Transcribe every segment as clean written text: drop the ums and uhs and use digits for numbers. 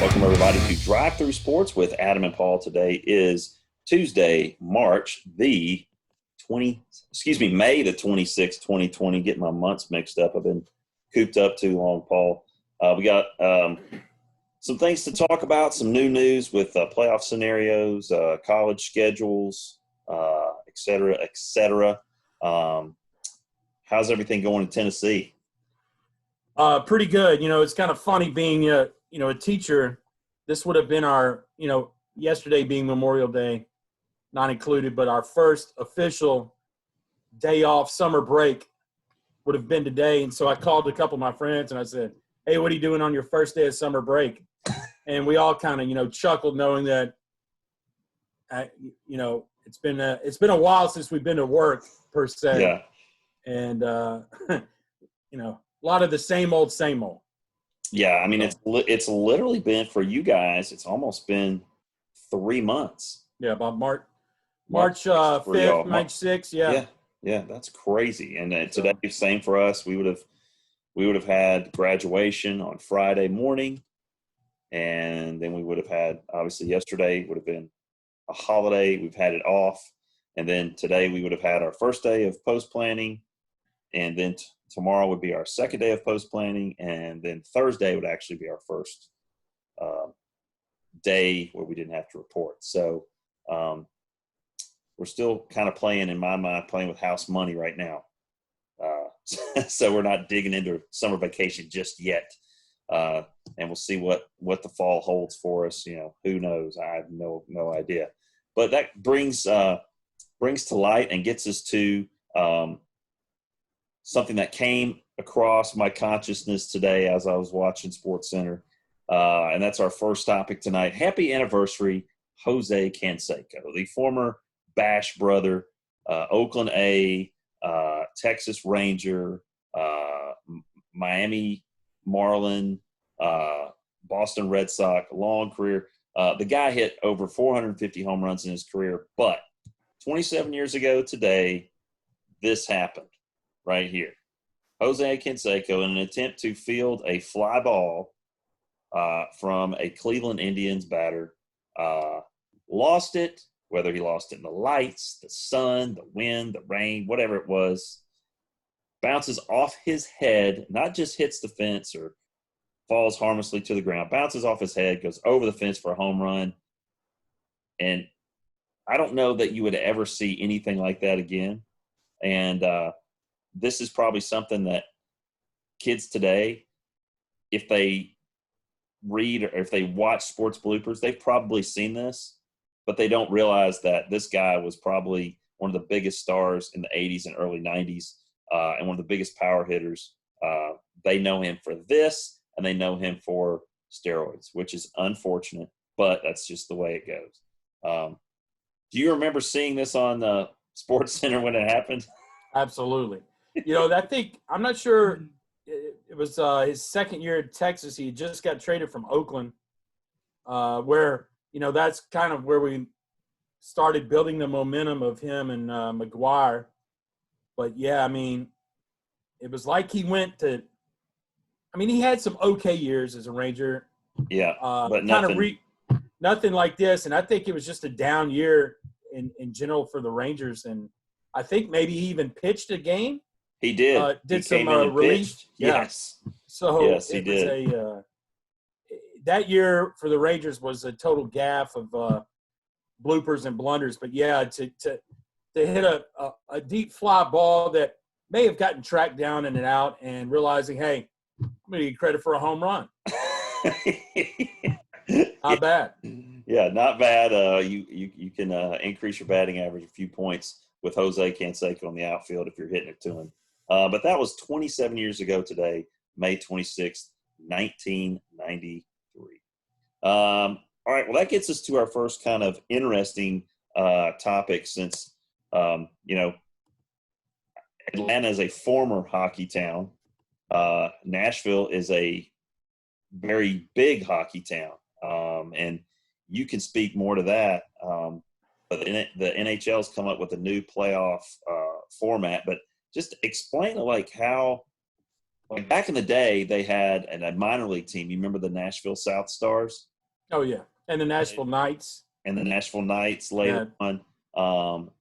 Welcome, everybody, to Drive Through Sports with Adam and Paul. Today is Tuesday, May the 26th, 2020. Getting my months mixed up. I've been cooped up too long, Paul. We got some things to talk about, some new news with playoff scenarios, college schedules, et cetera, et cetera. How's everything going in Tennessee? Pretty good. You know, it's kind of funny being a teacher. This would have been our, yesterday being Memorial Day, not included, but our first official day off summer break would have been today. And so I called a couple of my friends and I said, "Hey, what are you doing on your first day of summer break?" And we all kind of, chuckled, knowing that, it's been a while since we've been to work per se. Yeah. And, a lot of the same old. Yeah, I mean, it's literally been, for you guys, it's almost been 3 months. Yeah, about March 5th, March 6th. Yeah, that's crazy. And today, same for us. We would have had graduation on Friday morning, and then we would have had, obviously, yesterday would have been a holiday. We've had it off, and then today we would have had our first day of post planning, and then tomorrow would be our second day of post-planning, and then Thursday would actually be our first day where we didn't have to report. So we're still kind of playing with house money right now. So we're not digging into summer vacation just yet. And we'll see what the fall holds for us. Who knows? I have no idea. But that brings to light and gets us to something that came across my consciousness today as I was watching SportsCenter, and that's our first topic tonight. Happy anniversary, Jose Canseco, the former Bash brother, Oakland A, Texas Ranger, Miami Marlin, Boston Red Sox, long career. The guy hit over 450 home runs in his career, but 27 years ago today, this happened. Right here, Jose Canseco, in an attempt to field a fly ball from a Cleveland Indians batter, lost it. Whether he lost it in the lights, the sun, the wind, the rain, whatever it was, bounces off his head, not just hits the fence or falls harmlessly to the ground, bounces off his head, goes over the fence for a home run. And I don't know that you would ever see anything like that again. And this is probably something that kids today, if they read or if they watch sports bloopers, they've probably seen this, but they don't realize that this guy was probably one of the biggest stars in the 80s and early 90s, and one of the biggest power hitters. They know him for this, and they know him for steroids, which is unfortunate, but that's just the way it goes. Do you remember seeing this on the SportsCenter when it happened? Absolutely. I think, I'm not sure, it was his second year at Texas. He just got traded from Oakland, where, that's kind of where we started building the momentum of him and McGuire. But, yeah, I mean, it was like he went to – he had some okay years as a Ranger. Yeah, but nothing. Nothing like this. And I think it was just a down year in general for the Rangers. And I think maybe he even pitched a game. He did. Did some relief. Yeah. Yes. So yes, he did. That year for the Rangers was a total gaffe of bloopers and blunders. But yeah, to hit a deep fly ball that may have gotten tracked down in and out, and realizing, hey, I'm going to get credit for a home run. Not bad. Yeah, not bad. You can increase your batting average a few points with Jose Canseco on the outfield if you're hitting it to him. But that was 27 years ago today, May 26th, 1993. All right, well, that gets us to our first kind of interesting topic, since, Atlanta is a former hockey town. Nashville is a very big hockey town. And you can speak more to that. But the NHL's come up with a new playoff format. But just explain how, back in the day, they had a minor league team. You remember the Nashville South Stars? Oh yeah, and the Nashville Knights. And the Nashville Knights later on.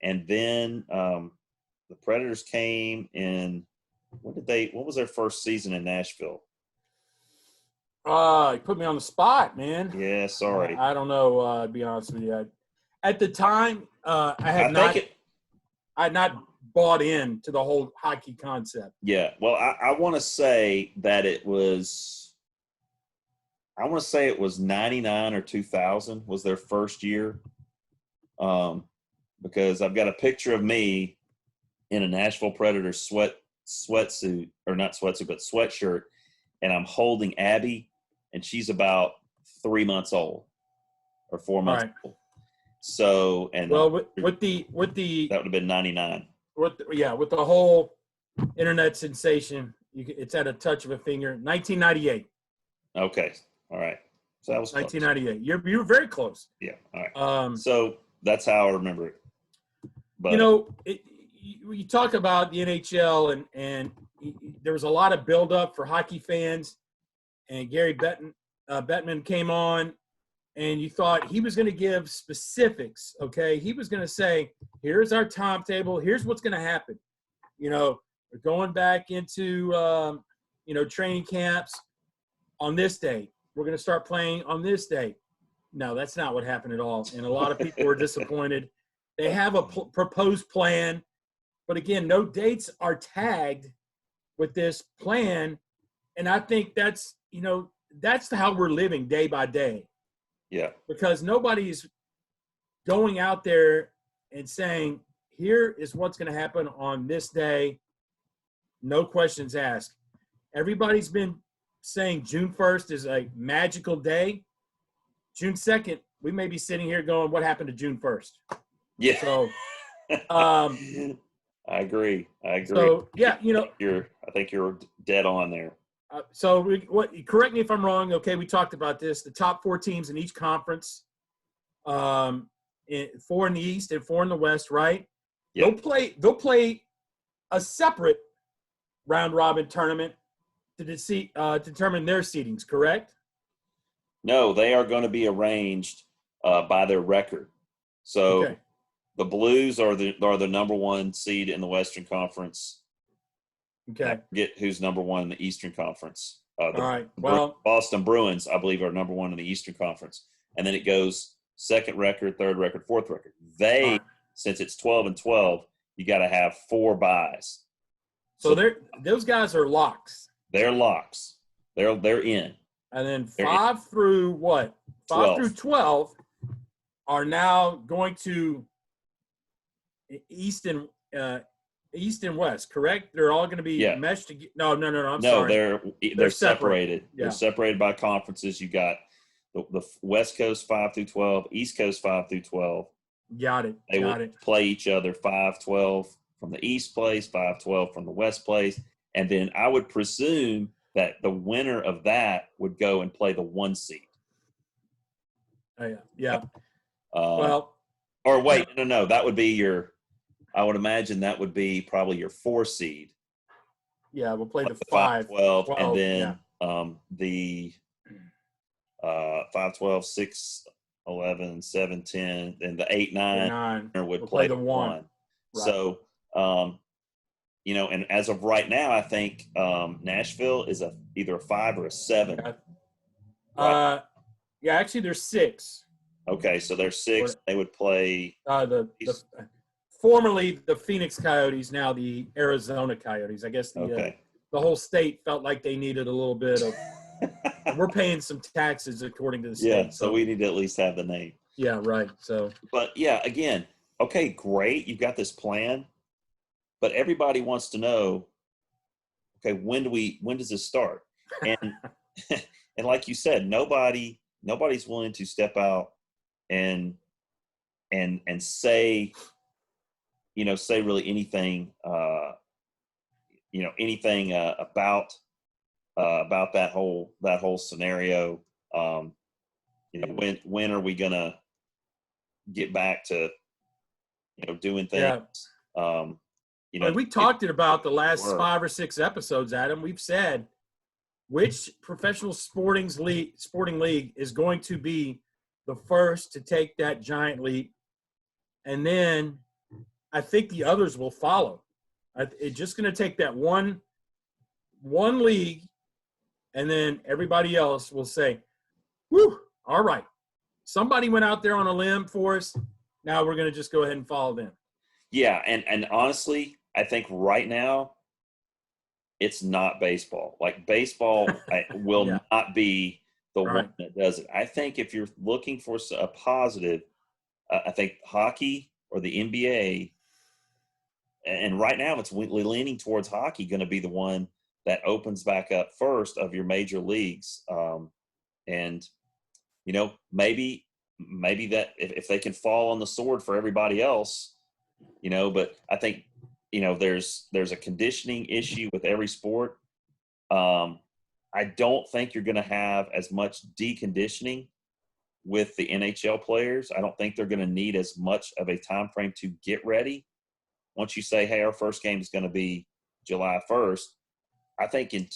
And then the Predators came in. What was their first season in Nashville? You put me on the spot, man. Yeah, sorry. I don't know. To be honest with you, at the time, I had not bought into the whole hockey concept. Yeah, well, I want to say that it was. I want to say it was 99 or 2000 was their first year, because I've got a picture of me in a Nashville Predators sweatsuit, or not sweatsuit, but sweatshirt, and I'm holding Abby, and she's about 3 months old or 4 months old. So, and with the that would have been 99. With the whole internet sensation, it's at a touch of a finger. 1998. Okay, all right. So that was 1998. You were very close. Yeah. All right. So that's how I remember it. But you talk about the NHL, and there was a lot of buildup for hockey fans, and Gary Bettman came on, and you thought he was going to give specifics, okay? He was going to say, here's our timetable, here's what's going to happen. We're going back into, training camps on this day. We're going to start playing on this day. No, that's not what happened at all, and a lot of people were disappointed. They have a proposed plan, but again, no dates are tagged with this plan, and I think that's how we're living day by day. Yeah. Because nobody's going out there and saying, here is what's going to happen on this day, no questions asked. Everybody's been saying June 1st is a magical day. June 2nd, we may be sitting here going, what happened to June 1st? Yeah. So, I agree. So, yeah, I think you're dead on there. Correct me if I'm wrong. Okay, we talked about this. The top 4 teams in each conference, 4 in the East and 4 in the West, right? Yep. They'll play a separate round robin tournament to determine their seedings. Correct? No, they are going to be arranged by their record. So the Blues are the number 1 seed in the Western Conference. Okay. I forget who's number 1 in the Eastern Conference. All right. Well, Boston Bruins, I believe, are number 1 in the Eastern Conference, and then it goes second record, third record, fourth record. Since it's 12-12, you got to have 4 buys. So those guys are locks. They're locks. They're in. And then 5 through what? 5 through 12 are now going to East and West, correct? They're all going to be meshed together. No. I'm sorry. They're separated. Yeah. They're separated by conferences. You got the West Coast 5 through 12, East Coast 5 through 12. Got it. They will play each other 5-12 from the East plays, 5-12 from the West plays, and then I would presume that the winner of that would go and play the 1 seed. Oh yeah. Or wait, no. That would be I would imagine that would be probably your 4 seed. Yeah, we'll play the 5-12, and then the 5-12, 6, 11, 7, 10, and the 8-9 would play the 1. Right. So, and as of right now, I think Nashville is either a 5 or a 7. Right? Actually, there's 6. Okay, so there's 6. They would play formerly the Phoenix Coyotes, now the Arizona Coyotes. I guess the whole state felt like they needed a little bit of – we're paying some taxes according to the state. Yeah, so we need to at least have the name. Yeah, right. So, but, yeah, again, okay, great. You've got this plan. But everybody wants to know, okay, when does this start? And and like you said, nobody's willing to step out and say really anything about that whole scenario. When are we gonna get back to doing things? We talked about the last 5 or 6 episodes, Adam. We've said which professional sporting league is going to be the first to take that giant leap. And then I think the others will follow. It's just going to take that one league, and then everybody else will say, whew, all right. Somebody went out there on a limb for us. Now we're going to just go ahead and follow them. Yeah, and honestly, I think right now it's not baseball. Like baseball will not be the one that does it. I think if you're looking for a positive, I think hockey or the NBA, and right now it's leaning towards hockey, going to be the one that opens back up first of your major leagues. And, you know, maybe that if they can fall on the sword for everybody else, you know, but I think, you know, there's a conditioning issue with every sport. I don't think you're going to have as much deconditioning with the NHL players. I don't think they're going to need as much of a time frame to get ready. Once you say, hey, our first game is going to be July 1st, I think in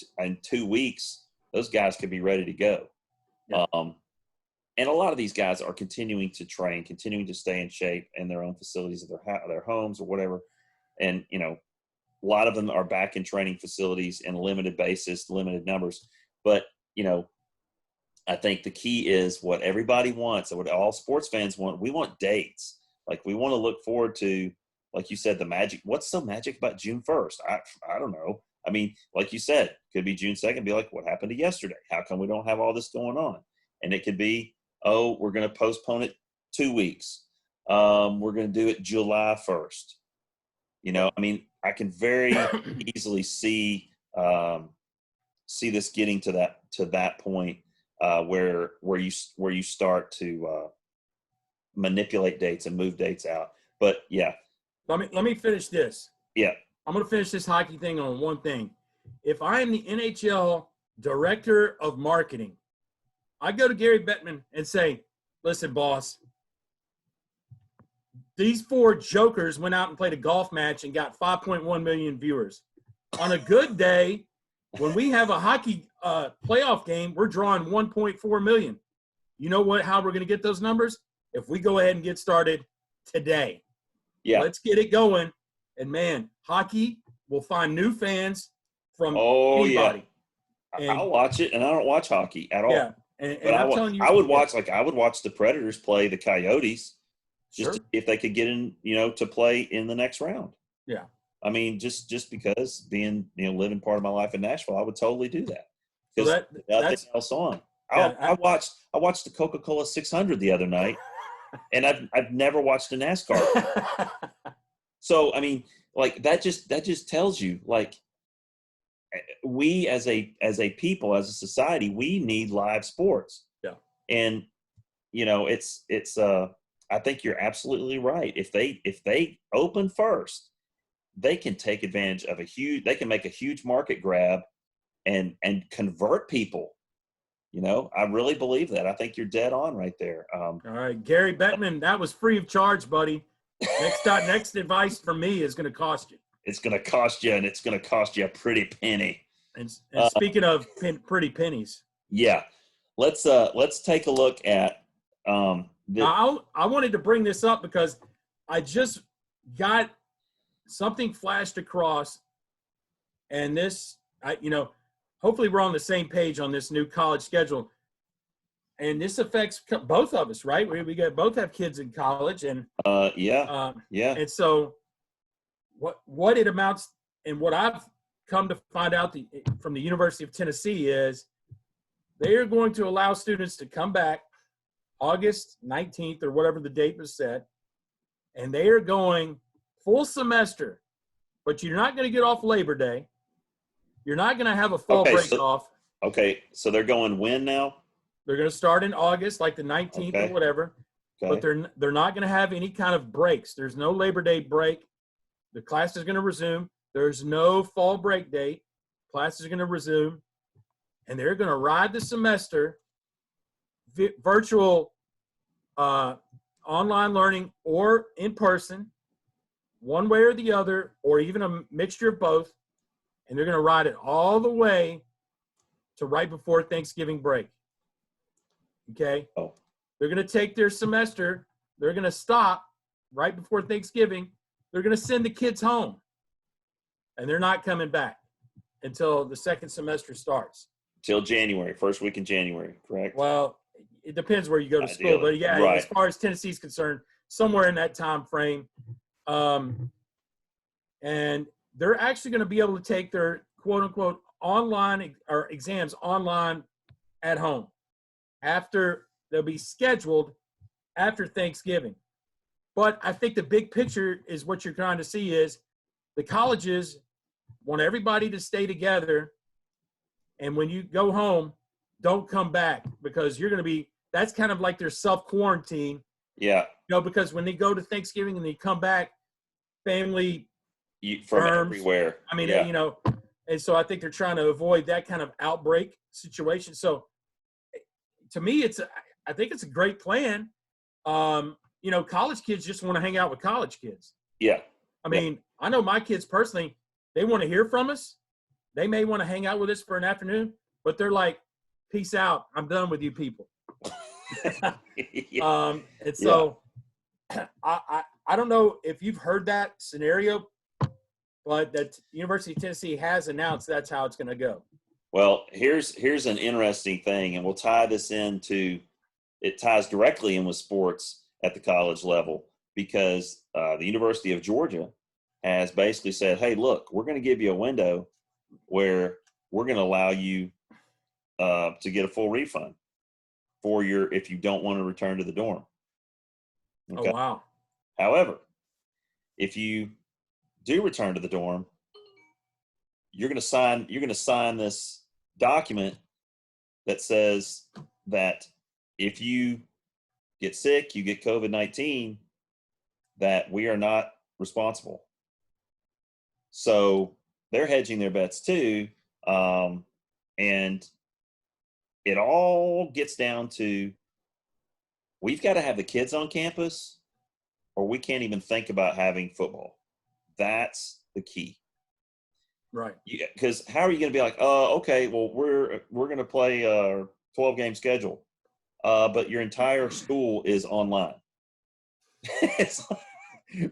2 weeks, those guys could be ready to go. Yeah. And a lot of these guys are continuing to train, continuing to stay in shape in their own facilities, their homes or whatever. And, you know, a lot of them are back in training facilities in limited basis, limited numbers. But, you know, I think the key is what everybody wants and what all sports fans want. We want dates. Like, we want to look forward to, like you said, the magic. What's so magic about June 1st? I don't know. I mean, like you said, could be June 2nd, be like, what happened to yesterday? How come we don't have all this going on? And it could be, oh, we're going to postpone it 2 weeks. We're going to do it July 1st. You know, I mean, I can very easily see this getting to that point where you start to manipulate dates and move dates out. But yeah, let me finish this. Yeah, I'm going to finish this hockey thing on one thing. If I am the NHL director of marketing, I go to Gary Bettman and say, listen, boss, these 4 jokers went out and played a golf match and got 5.1 million viewers. On a good day, when we have a hockey playoff game, we're drawing 1.4 million. You know how we're going to get those numbers? If we go ahead and get started today. Yeah. Let's get it going. And, man, hockey will find new fans from anybody. Yeah. I'll watch it, and I don't watch hockey at all. Yeah. And I'm telling you, I would watch the Predators play the Coyotes just to see if they could get in, you know, to play in the next round. Yeah. I mean, just because being, you know, living part of my life in Nashville, I would totally do that. Because nothing else on. I watched the Coca-Cola 600 the other night, and I've never watched a NASCAR. So, I mean, like that just tells you, like, we as a people, as a society, we need live sports. Yeah. And, you know, it's I think you're absolutely right. If they open first, they can take advantage of they can make a huge market grab and convert people. You know, I really believe that. I think you're dead on right there. All right, Gary Bettman, that was free of charge, buddy. Next advice from me is going to cost you. It's going to cost you, and it's going to cost you a pretty penny. And speaking of pretty pennies, yeah, let's take a look at. I wanted to bring this up because I just got something flashed across, and this, hopefully we're on the same page on this new college schedule. And this affects both of us, right? We both have kids in college, and yeah. And so, what it amounts, and what I've come to find out from the University of Tennessee is they are going to allow students to come back August 19th or whatever the date was set, and they are going full semester. But you're not going to get off Labor Day. You're not going to have a fall break off. Okay, so they're going when now? They're going to start in August, like the 19th or whatever. Okay. But they're not going to have any kind of breaks. There's no Labor Day break. The class is going to resume. There's no fall break date. Class is going to resume. And they're going to ride the semester, virtual online learning or in person, one way or the other, or even a mixture of both. And they're going to ride it all the way to right before Thanksgiving break. Okay? Oh. They're going to take their semester. They're going to stop right before Thanksgiving. They're going to send the kids home. And they're not coming back until the second semester starts. Till January, first week in January, correct? Well, it depends where you go to school. But, yeah, right. As far as Tennessee's concerned, somewhere in that time frame. And they're actually going to be able to take their quote-unquote online or exams online at home. After they'll be scheduled after Thanksgiving. But I think the big picture is what you're trying to see is the colleges want everybody to stay together. And when you go home, don't come back because you're going to be – that's kind of like their self-quarantine. Yeah. Because when they go to Thanksgiving and they come back, family from germs, everywhere. I mean, and so I think they're trying to avoid that kind of outbreak situation. So to me, I think it's a great plan. College kids just want to hang out with college kids. Yeah. I mean, I know my kids personally, they want to hear from us. They may want to hang out with us for an afternoon, but they're like, peace out. I'm done with you people. And so I don't know if you've heard that scenario, but that University of Tennessee has announced that's how it's going to go. Well, here's an interesting thing, and we'll tie this into – it ties directly in with sports at the college level because the University of Georgia has basically said, hey, look, we're going to give you a window where we're going to allow you to get a full refund for if you don't want to return to the dorm. Okay? Oh, wow. However, if you do return to the dorm, you're going to sign this document that says that if you get sick, you get COVID-19, that we are not responsible. So they're hedging their bets too. And it all gets down to we've got to have the kids on campus or we can't even think about having football. That's the key. Right. Because how are you going to be like, okay, well, we're going to play a 12-game schedule, but your entire school is online.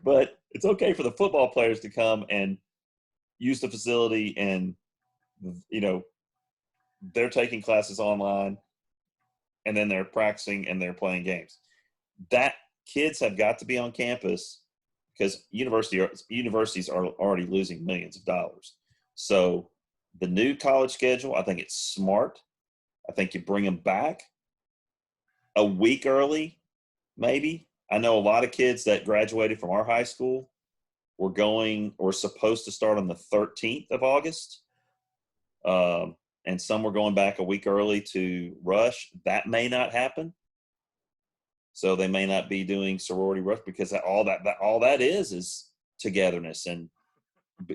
But it's okay for the football players to come and use the facility and, they're taking classes online and then they're practicing and they're playing games. That kids have got to be on campus because universities are already losing millions of dollars. So the new college schedule, I think it's smart. I think you bring them back a week early, maybe. I know a lot of kids that graduated from our high school were supposed to start on the 13th of August. And some were going back a week early to rush. That may not happen. So they may not be doing sorority rush because all that is togetherness and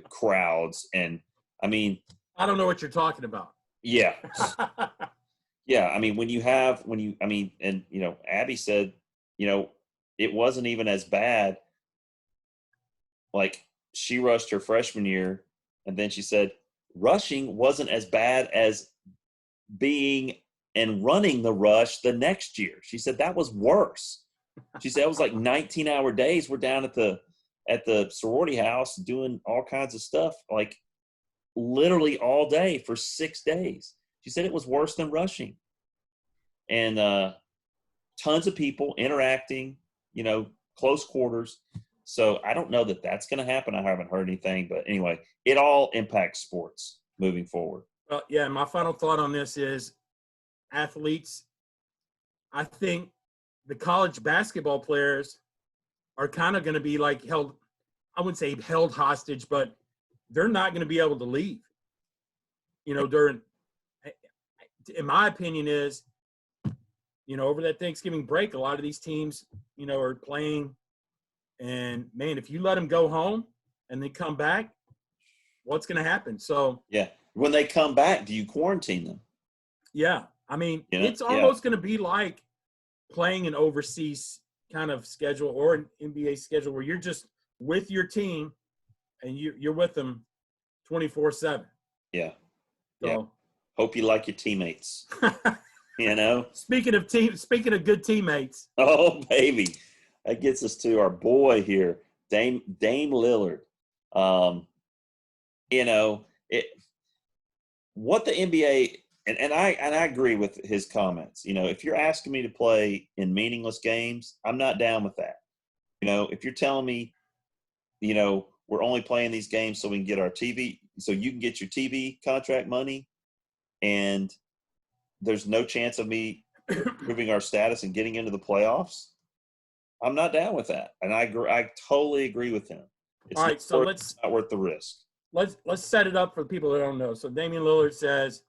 crowds. And I mean, I don't know what you're talking about. Yeah. Yeah. I mean, Abby said, it wasn't even as bad. Like she rushed her freshman year and then she said, rushing wasn't as bad as being and running the rush the next year. She said that was worse. She said it was like 19-hour days. We're down at the sorority house doing all kinds of stuff, like literally all day for 6 days. She said it was worse than rushing. And tons of people interacting, close quarters. So I don't know that that's going to happen. I haven't heard anything. But anyway, it all impacts sports moving forward. Yeah, my final thought on this is athletes. I think the college basketball players are kind of going to be like held – I wouldn't say held hostage, but they're not going to be able to leave. During – in my opinion is, over that Thanksgiving break, a lot of these teams, are playing – and, man, if you let them go home and they come back, what's going to happen? So yeah, when they come back, do you quarantine them? Yeah. I mean, it's almost going to be like playing an overseas kind of schedule or an NBA schedule where you're just with your team and you're with them 24/7. Yeah. So Hope you like your teammates. You know? Speaking of good teammates. Oh, baby. That gets us to our boy here, Dame Lillard. You know, what the NBA and I agree with his comments. You know, if you're asking me to play in meaningless games, I'm not down with that. You know, if you're telling me, you know, we're only playing these games so we can get our TV, so you can get your TV contract money, and there's no chance of me improving our status and getting into the playoffs, I'm not down with that. And I totally agree with him. It's all right, so it's not worth the risk. Let's set it up for the people that don't know. So Damian Lillard says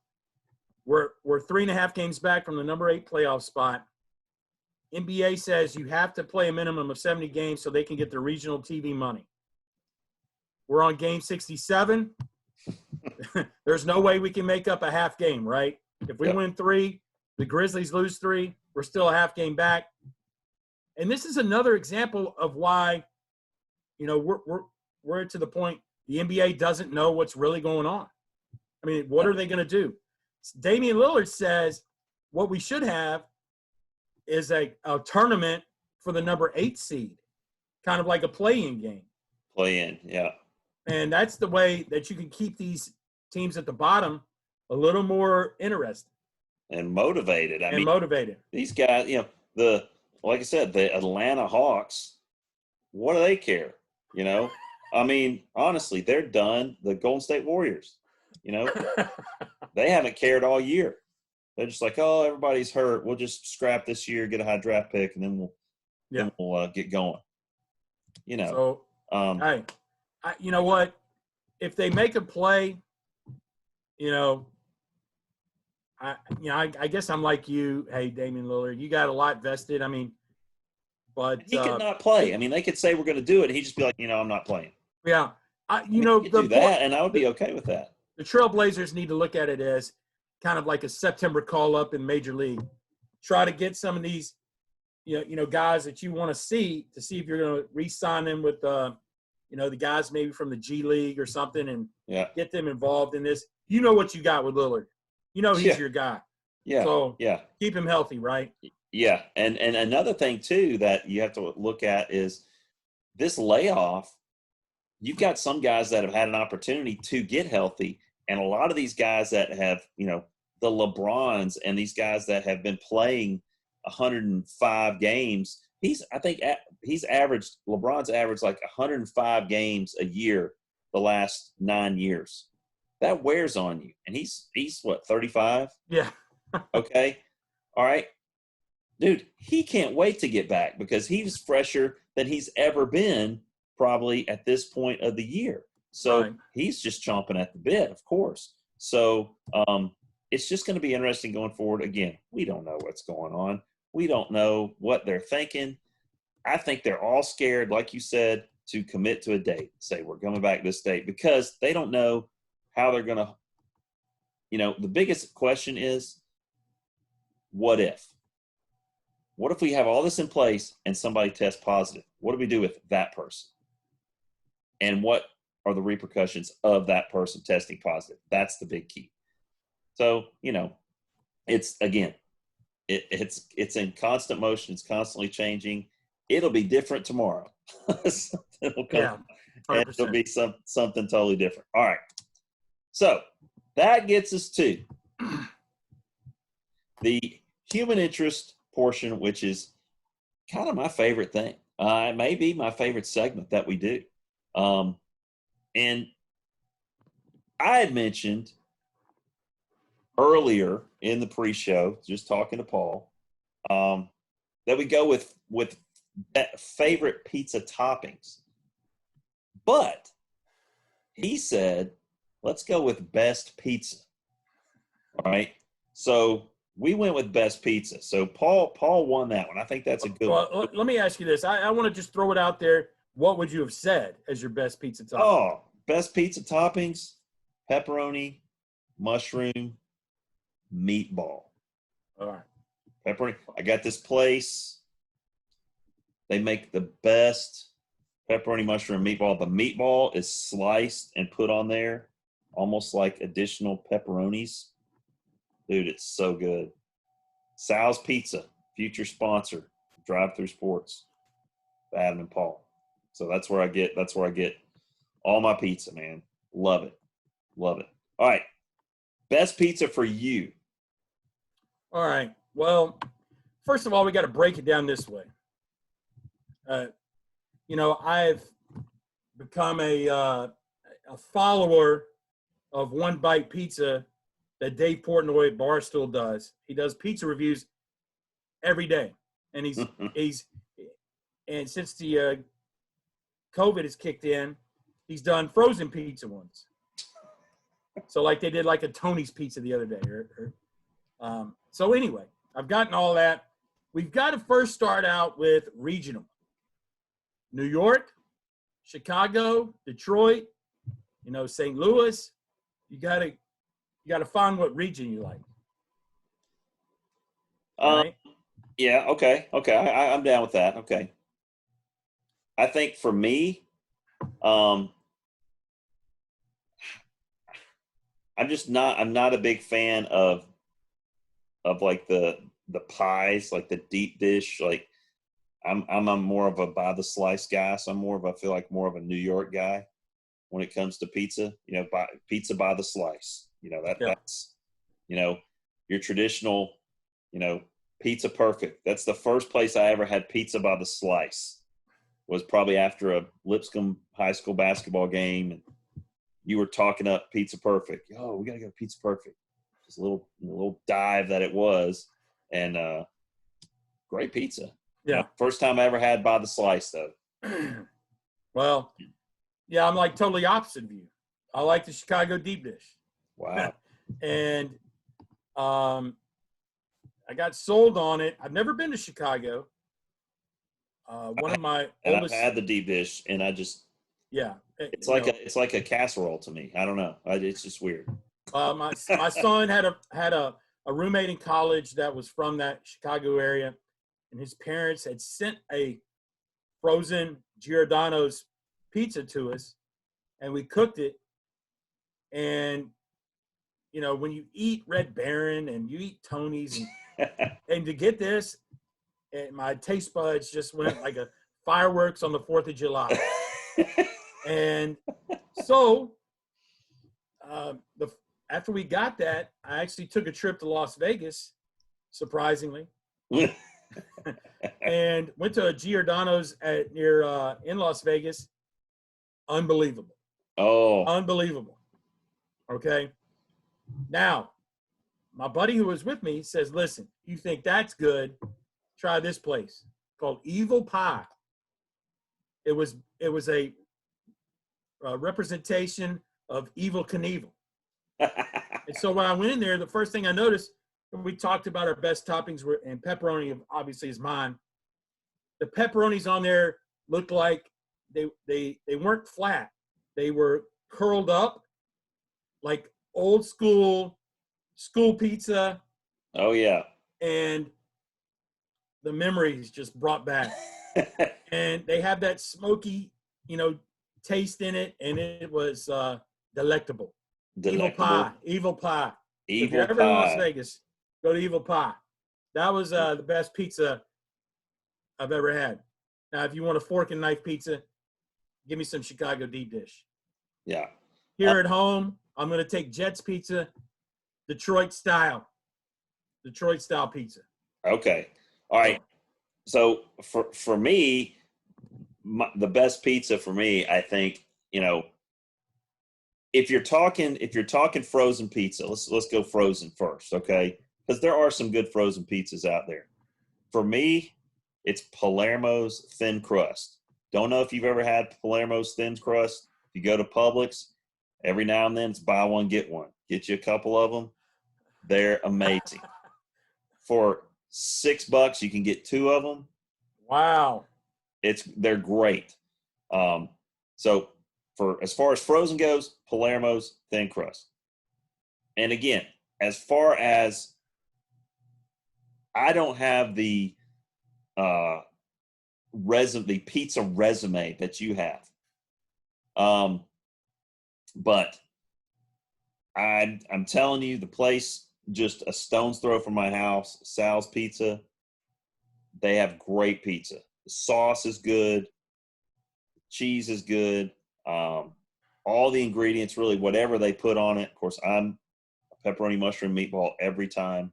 we're 3.5 games back from the number 8 playoff spot. NBA says you have to play a minimum of 70 games so they can get their regional TV money. We're on game 67. There's no way we can make up a half game, right? If we win 3, the Grizzlies lose 3, we're still a half game back. And this is another example of why, you know, we're to the point the NBA doesn't know what's really going on. I mean, what are they going to do? Damian Lillard says what we should have is a tournament for the number 8 seed, kind of like a play-in game. Play-in, yeah. And that's the way that you can keep these teams at the bottom a little more interested. And motivated. I mean, motivated. These guys, you know, like I said, the Atlanta Hawks, what do they care? You know? I mean, honestly, they're done. The Golden State Warriors, you know, they haven't cared all year. They're just like, oh, everybody's hurt. We'll just scrap this year, get a high draft pick, and then we'll get going. You know. So, you know what? If they make a play, you know, I guess I'm like you. Hey, Damian Lillard, you got a lot vested. I mean, but he could not play. I mean, they could say we're going to do it, and he'd just be like, you know, I'm not playing. Yeah, do that, and I would be okay with that. The Trailblazers need to look at it as kind of like a September call up in Major League. Try to get some of these, you know, guys that you want to see if you're going to re-sign them with, you know, the guys maybe from the G League or something, and get them involved in this. You know what you got with Lillard. You know he's your guy. Yeah. So keep him healthy, right? Yeah, and another thing too that you have to look at is this layoff. You've got some guys that have had an opportunity to get healthy, and a lot of these guys that have, you know, the LeBrons and these guys that have been playing 105 games. LeBron's averaged like 105 games a year the last 9 years. That wears on you. And he's what, 35? Yeah. Okay. All right. Dude, he can't wait to get back because he's fresher than he's ever been probably at this point of the year. So he's just chomping at the bit, of course. So it's just going to be interesting going forward. Again, we don't know what's going on. We don't know what they're thinking. I think they're all scared, like you said, to commit to a date. Say, we're coming back this date because they don't know how they're going to, you know, the biggest question is, what if? What if we have all this in place and somebody tests positive? What do we do with that person? And what are the repercussions of that person testing positive? That's the big key. So, you know, it's in constant motion. It's constantly changing. It'll be different tomorrow. Something will come, and it'll be something totally different. All right. So that gets us to the human interest portion, which is kind of my favorite thing. It may be my favorite segment that we do. And I had mentioned earlier in the pre-show, just talking to Paul, that we go with favorite pizza toppings. But he said, let's go with best pizza. All right. So we went with best pizza. So Paul won that one. I think that's a good one. Let me ask you this. I want to just throw it out there. What would you have said as your best pizza topping? Oh, best pizza toppings, pepperoni, mushroom, meatball. All right. Pepperoni. I got this place. They make the best pepperoni, mushroom, meatball. The meatball is sliced and put on there, almost like additional pepperonis. Dude, it's so good. Sal's Pizza, future sponsor, Drive Through Sports, Adam and Paul. So that's where I get all my pizza, man. Love it. Love it. All right. Best pizza for you. All right. Well, first of all, we got to break it down this way. I've become a follower of One Bite Pizza that Dave Portnoy at Barstool does. He does pizza reviews every day, and and since the COVID has kicked in, he's done frozen pizza ones. So like they did like a Tony's Pizza the other day. So anyway, I've gotten all that. We've got to first start out with regional. New York, Chicago, Detroit, St. Louis. You gotta find what region you like. Right? Yeah. Okay. I'm down with that. Okay. I think for me, I'm not a big fan of like the pies, like the deep dish. Like I'm a more of a by the slice guy. So I feel like more of a New York guy when it comes to pizza. Pizza by the slice. That's your traditional, Pizza Perfect. That's the first place I ever had pizza by the slice. Was probably after a Lipscomb High School basketball game, and you were talking up Pizza Perfect. Oh, we gotta go to Pizza Perfect. Just a little dive that it was, and great pizza. Yeah. First time I ever had by the slice though. Well, yeah, I'm like totally opposite of you. I like the Chicago deep dish. Wow. And I got sold on it. I've never been to Chicago. One of my oldest. I've had the deep dish, and I just it's like a casserole to me. I don't know. It's just weird. My son had a roommate in college that was from that Chicago area, and his parents had sent a frozen Giordano's pizza to us, and we cooked it. And when you eat Red Baron and you eat Tony's, and to get this, my taste buds just went like a fireworks on the 4th of July. And so after we got that, I actually took a trip to Las Vegas, surprisingly, and went to a Giordano's in Las Vegas. Unbelievable. Oh. Unbelievable. Okay. Now, my buddy who was with me says, listen, you think that's good, try this place called Evil Pie. It was a representation of Evel Knievel. And so when I went in there, the first thing I noticed, when we talked about our best toppings and pepperoni obviously is mine. The pepperonis on there looked like they weren't flat. They were curled up like old school pizza. Oh yeah. And the memories just brought back. And they have that smoky, taste in it, and it was delectable. Evil Pie. If you're ever in Las Vegas, go to Evil Pie. That was the best pizza I've ever had. Now, if you want a fork and knife pizza, give me some Chicago deep dish. Yeah. Here at home, I'm going to take Jets Pizza, Detroit style pizza. Okay. All right. So for me, the best pizza for me, I think, if you're talking frozen pizza, let's go frozen first, okay? Because there are some good frozen pizzas out there. For me, it's Palermo's thin crust. Don't know if you've ever had Palermo's thin crust. If you go to Publix, every now and then it's buy one get one. Get you a couple of them. They're amazing. For $6, you can get 2 of them. Wow. They're great. So for as far as frozen goes, Palermo's thin crust. And again, as far as I don't have the pizza resume that you have. But I'm telling you, the place just a stone's throw from my house, Sal's Pizza. They have great pizza. The sauce is good. Cheese is good. All the ingredients, really, whatever they put on it. Of course, I'm a pepperoni mushroom meatball every time.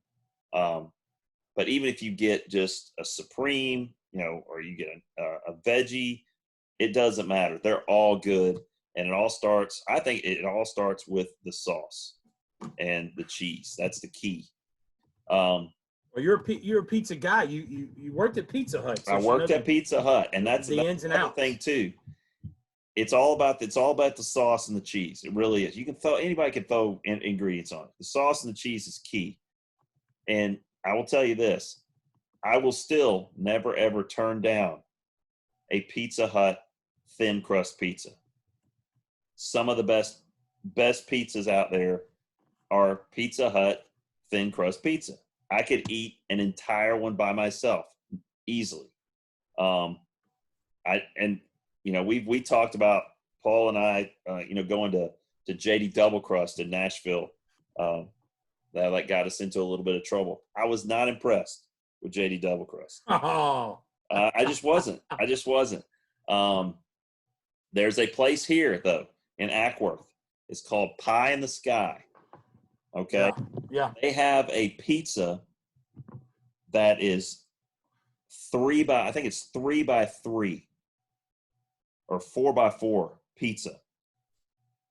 But even if you get just a supreme, or you get a veggie, it doesn't matter. They're all good. And I think it all starts with the sauce and the cheese. That's the key. Well, you're a pizza guy. You worked at Pizza Hut. So I worked at Pizza Hut, and that's the ins and outs thing too. It's all about the sauce and the cheese. It really is. Anybody can throw ingredients on it. The sauce and the cheese is key. And I will tell you this: I will still never ever turn down a Pizza Hut thin crust pizza. Some of the best pizzas out there are Pizza Hut thin crust pizza. I could eat an entire one by myself easily. We talked about, Paul and I, going to JD Double Crust in Nashville. That got us into a little bit of trouble. I was not impressed with JD Double Crust. Oh, I just wasn't. There's a place here though in Ackworth. It's called Pie in the Sky. Okay. Yeah. They have a pizza that is 3 by 3 or 4 by 4 pizza.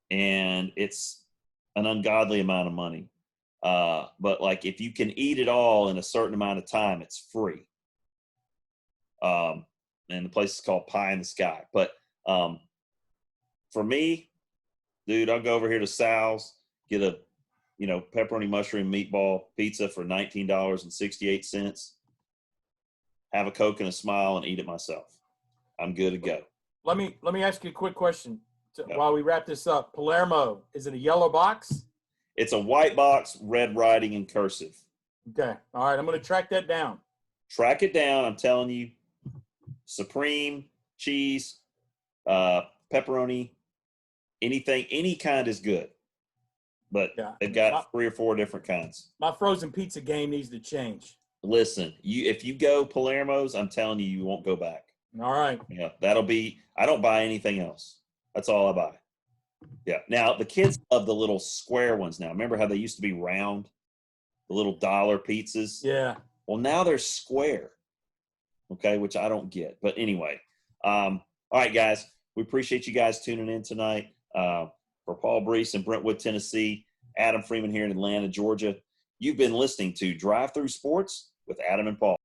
And it's an ungodly amount of money. But if you can eat it all in a certain amount of time, it's free. And the place is called Pie in the Sky. But for me, dude, I'll go over here to Sal's, get a pepperoni mushroom meatball pizza for $19.68. Have a Coke and a smile and eat it myself. I'm good to go. Let me ask you a quick question while we wrap this up. Palermo, is it a yellow box? It's a white box, red writing in cursive. Okay. All right. I'm going to track that down. Track it down. I'm telling you, supreme, cheese, pepperoni, anything, any kind is good. But they've got 3 or 4 different kinds. My frozen pizza game needs to change. Listen, if you go Palermo's, I'm telling you, you won't go back. All right. Yeah, I don't buy anything else. That's all I buy. Yeah. Now, the kids love the little square ones now. Remember how they used to be round? The little dollar pizzas? Yeah. Well, now they're square, okay, which I don't get. But anyway, all right, guys, we appreciate you guys tuning in tonight. For Paul Brees in Brentwood, Tennessee, Adam Freeman here in Atlanta, Georgia, you've been listening to Drive Through Sports with Adam and Paul.